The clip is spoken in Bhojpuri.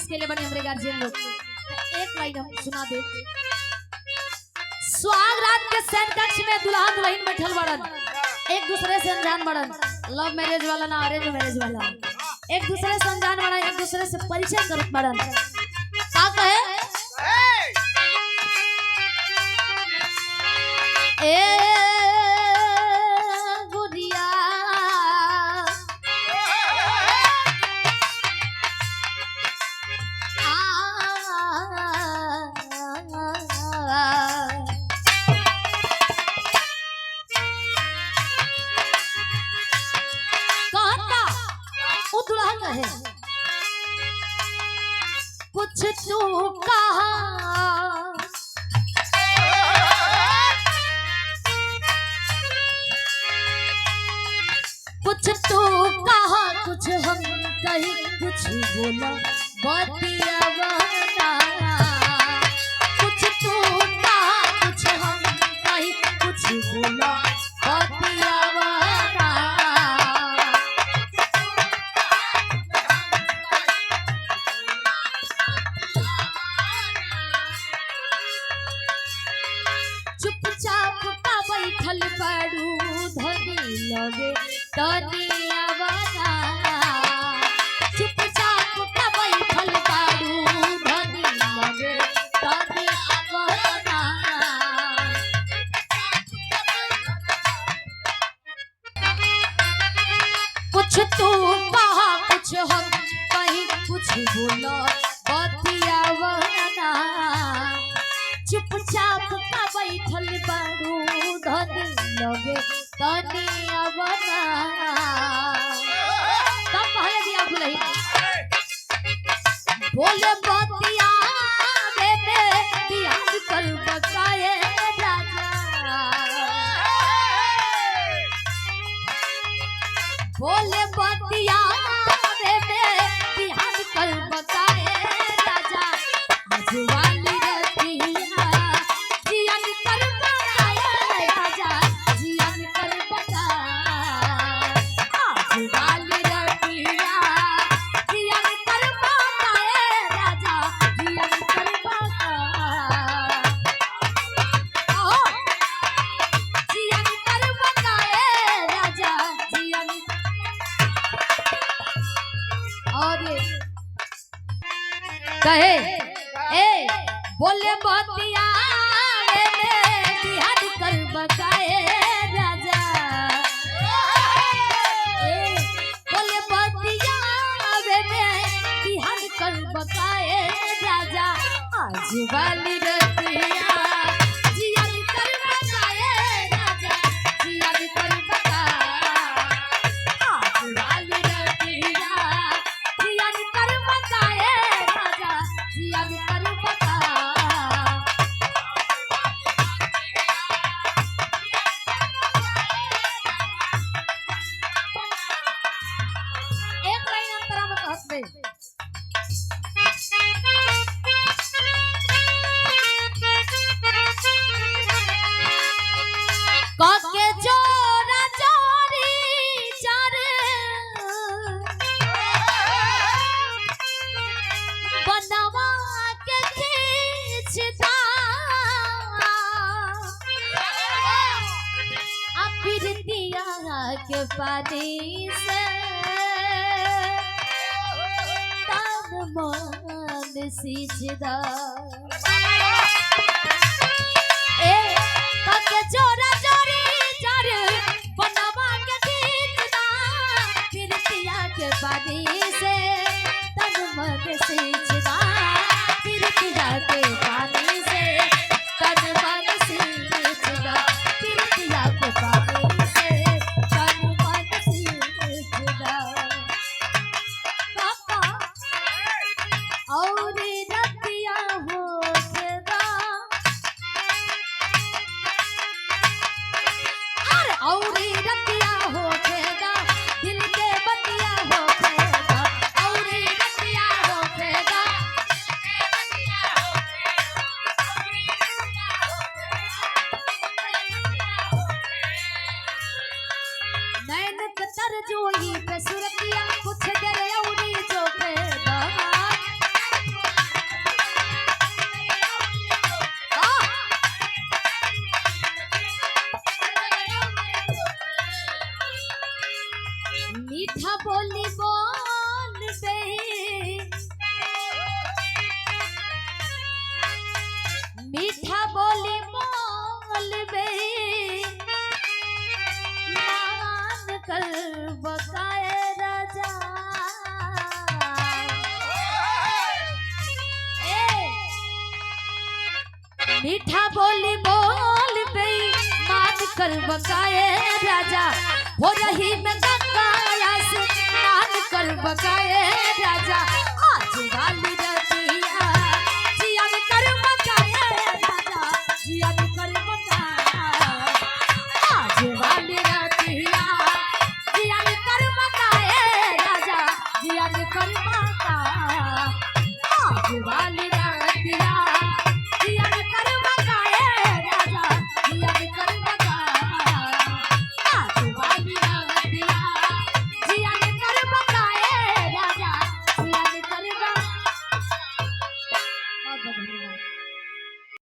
के लिए बने हमारे गार्जियन लोग। एक लाइन हम सुना दे। सुहाग रात के सेंट कक्ष में दुल्हा दुल्हन बैठल बड़न, एक दूसरे से अनजान बड़न, लव मैरिज वाला ना अरेंज मैरिज वाला, एक दूसरे से अनजान बड़न, एक दूसरे से परिचय करत बड़न। का कहे ए गुड़िया है कुछ तू कहा कुछ तू कहा कुछ हम कहीं कुछ बोला बतिया बना कुछ तू कहा कुछ हम कहीं कुछ बोला बतिया बना चुपचाप का बैठल बड़ू धनी लगे तनिया बना चुपचाप का बैठल बड़ू धनी लगे तनिया बना कुछ तू कहा कुछ हम कहीं कुछ बोला बतिया बना चुपचाप का बैठल बड़ू धनी लगे तनिया बना तब पहले दिया दुल्हन बोले बतिया बेटे ध्यान कर बकाए राजा बोले बतिया बेटे ध्यान कर बकाए राजा आजवाली कहे ए बोले बतिया ध्यान कर बकाए राजा बोले बतिया ध्यान कर बकाए राजा आज वाली रतिया जियान कर बकाए राजा जियान कर बका आज वाली रतिया जियान कर बकाए जियान कर बका एक लाइन अंतरा में कहत दे काके जोरा जोरी चारे बनवा के खींचता अपिरतिया के पानी से तन मन सींचदा ए काके जोरा जोरी चारे बनवा के खींचता अपिरतिया के पानी से तन मन सींचदा अपिरतिया के पानी से तन मन सींचदा अपिरतिया के पानी से तन मन सींचदा पापा और रतिया हो मीठा बोली बोलबे मान कर बकाए राजा मीठा बोली बोलबे मान कर बकाए राजा हो रही में गंगा से मान कर बकाए राजा आज वाली